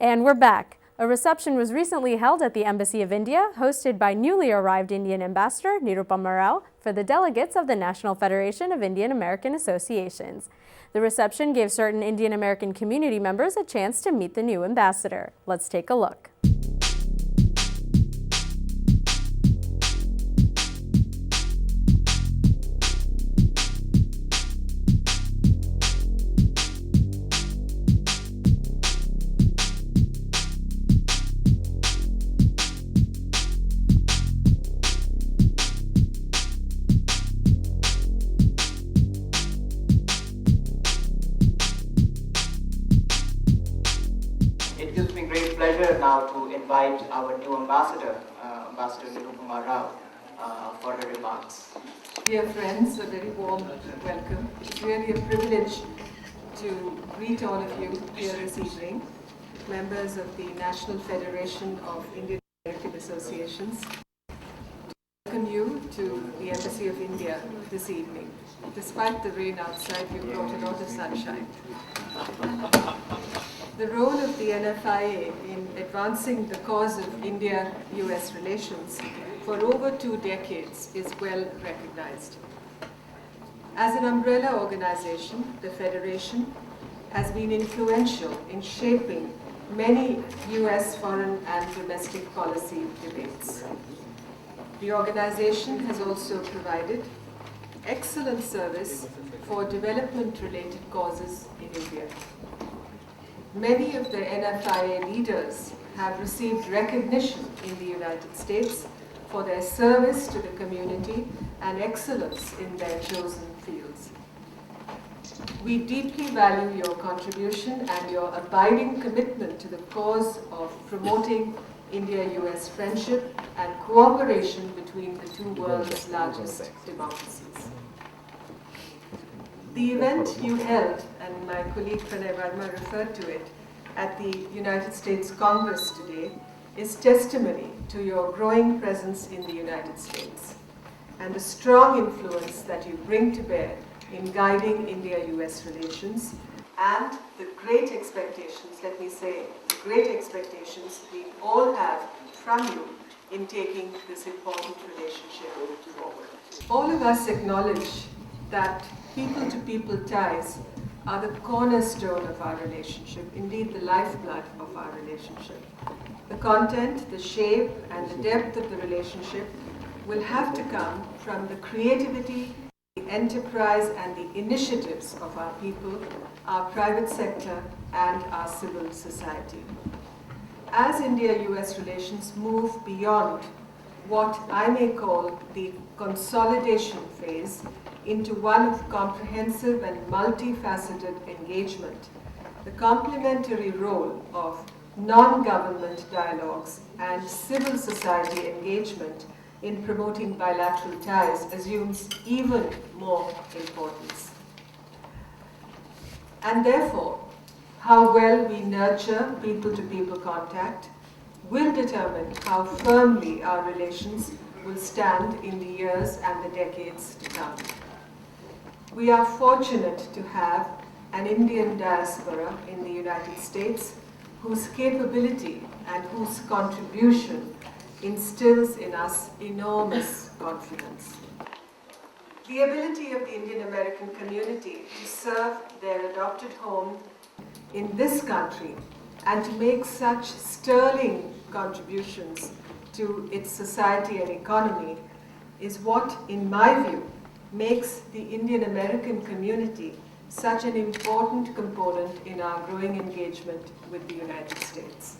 And we're back. A reception was recently held at the Embassy of India, hosted by newly arrived Indian Ambassador Nirupama Rao for the delegates of the National Federation of Indian American Associations. The reception gave certain Indian American community members a chance to meet the new ambassador. Let's take a look. It gives me great pleasure now to invite our new ambassador, Ambassador Nirupama Rao, for her remarks. Dear friends, a very warm welcome. It's really a privilege to greet all of you here this evening, members of the National Federation of Indian American Associations. Welcome you to the Embassy of India this evening. Despite the rain outside, you brought a lot of sunshine. The role of the NFIA in advancing the cause of India-US relations for over 2 decades is well recognized. As an umbrella organization, the Federation has been influential in shaping many US foreign and domestic policy debates. The organization has also provided excellent service for development-related causes in India. Many of the NFIA leaders have received recognition in the United States for their service to the community and excellence in their chosen fields. We deeply value your contribution and your abiding commitment to the cause of promoting India-US friendship and cooperation between the two world's largest democracies. The event you held, and my colleague Pranay Verma referred to it, at the United States Congress today, is testimony to your growing presence in the United States and the strong influence that you bring to bear in guiding India-US relations and the great expectations, let me say, the great expectations we all have from you in taking this important relationship forward. All of us acknowledge that people-to-people ties are the cornerstone of our relationship, indeed the lifeblood of our relationship. The content, the shape, and the depth of the relationship will have to come from the creativity, the enterprise, and the initiatives of our people, our private sector, and our civil society. As India-US relations move beyond what I may call the consolidation phase into one of comprehensive and multifaceted engagement, the complementary role of non-government dialogues and civil society engagement in promoting bilateral ties assumes even more importance. And therefore, how well we nurture people-to-people contact will determine how firmly our relations will stand in the years and the decades to come. We are fortunate to have an Indian diaspora in the United States whose capability and whose contribution instills in us enormous confidence. The ability of the Indian American community to serve their adopted home in this country and to make such sterling contributions to its society and economy is what, in my view, makes the Indian American community such an important component in our growing engagement with the United States.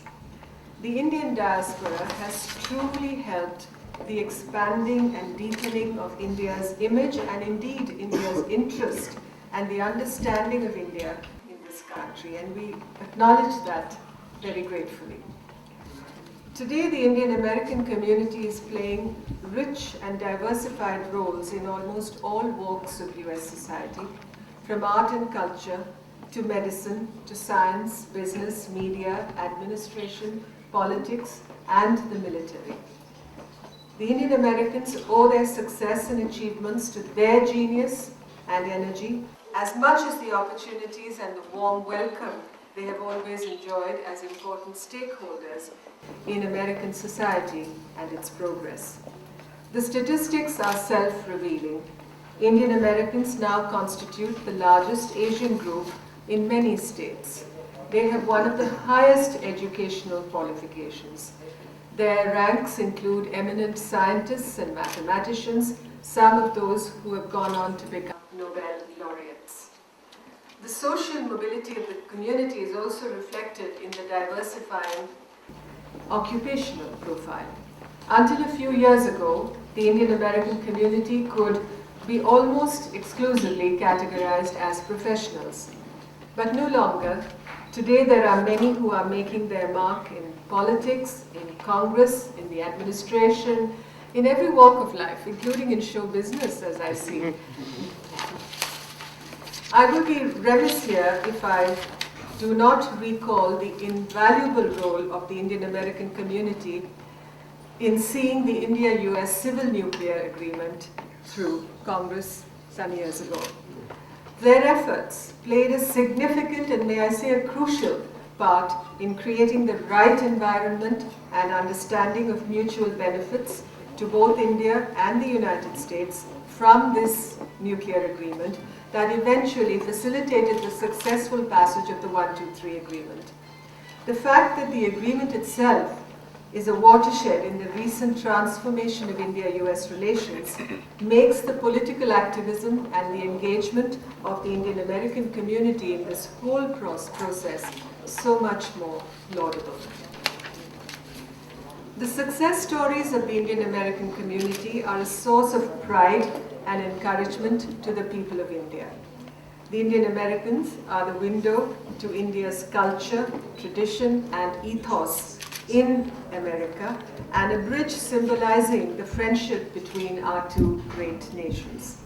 The Indian diaspora has truly helped the expanding and deepening of India's image and indeed India's interest and the understanding of India in this country, and we acknowledge that very gratefully. Today, the Indian American community is playing rich and diversified roles in almost all walks of US society, from art and culture to medicine to science, business, media, administration, politics, and the military. The Indian Americans owe their success and achievements to their genius and energy, as much as the opportunities and the warm welcome they have always enjoyed as important stakeholders in American society and its progress. The statistics are self-revealing. Indian Americans now constitute the largest Asian group in many states. They have one of the highest educational qualifications. Their ranks include eminent scientists and mathematicians, some of those who have gone on to become Nobel laureates. The social mobility of the community is also reflected in the diversifying occupational profile. Until a few years ago, the Indian American community could be almost exclusively categorized as professionals. But no longer. Today there are many who are making their mark in politics, in Congress, in the administration, in every walk of life, including in show business, as I see. I would be remiss here if I do not recall the invaluable role of the Indian American community in seeing the India-US civil nuclear agreement through Congress some years ago. Their efforts played a significant and, may I say, a crucial part in creating the right environment and understanding of mutual benefits to both India and the United States from this nuclear agreement that eventually facilitated the successful passage of the 123 agreement. The fact that the agreement itself is a watershed in the recent transformation of India-US relations makes the political activism and the engagement of the Indian American community in this whole process so much more laudable. The success stories of the Indian American community are a source of pride and encouragement to the people of India. The Indian Americans are the window to India's culture, tradition, and ethos in America, and a bridge symbolizing the friendship between our two great nations.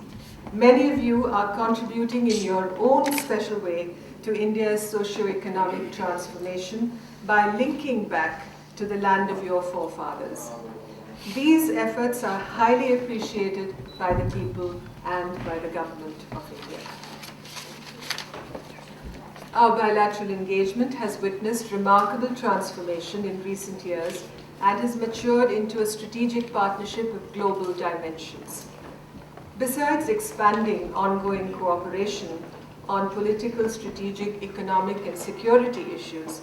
Many of you are contributing in your own special way to India's socio-economic transformation by linking back to the land of your forefathers. These efforts are highly appreciated by the people and by the government of India. Our bilateral engagement has witnessed remarkable transformation in recent years and has matured into a strategic partnership of global dimensions. Besides expanding ongoing cooperation on political, strategic, economic, and security issues,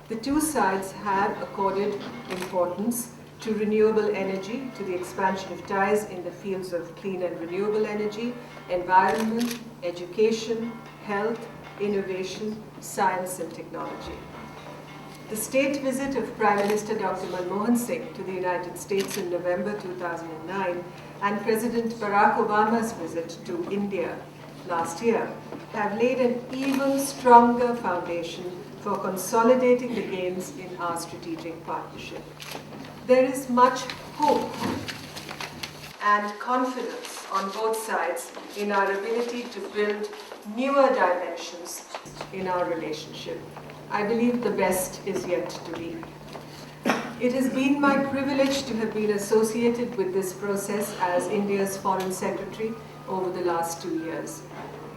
the two sides have accorded importance to renewable energy, to the expansion of ties in the fields of clean and renewable energy, environment, education, health, innovation, science and technology. The state visit of Prime Minister Dr. Manmohan Singh to the United States in November 2009 and President Barack Obama's visit to India last year have laid an even stronger foundation for consolidating the gains in our strategic partnership. There is much hope and confidence on both sides in our ability to build newer dimensions in our relationship. I believe the best is yet to be. It has been my privilege to have been associated with this process as India's Foreign Secretary over the last 2 years.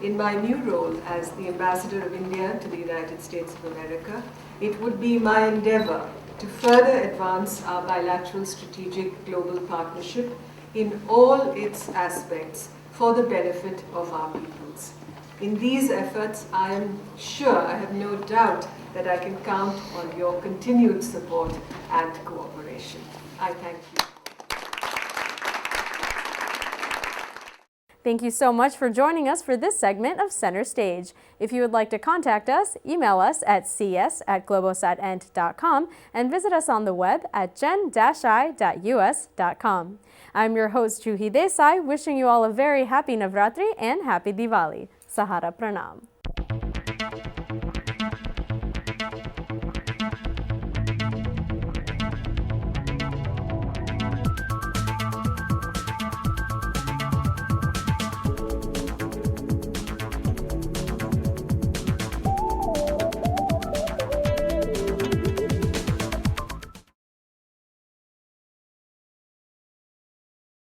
In my new role as the Ambassador of India to the United States of America, it would be my endeavor to further advance our bilateral strategic global partnership in all its aspects for the benefit of our peoples. In these efforts, I am sure, I have no doubt, that I can count on your continued support and cooperation. I thank you. Thank you so much for joining us for this segment of Center Stage. If you would like to contact us, email us at cs@globosatend.com and visit us on the web at gen-i.us.com. I'm your host, Juhi Desai, wishing you all a very happy Navratri and happy Diwali. Sahara Pranam.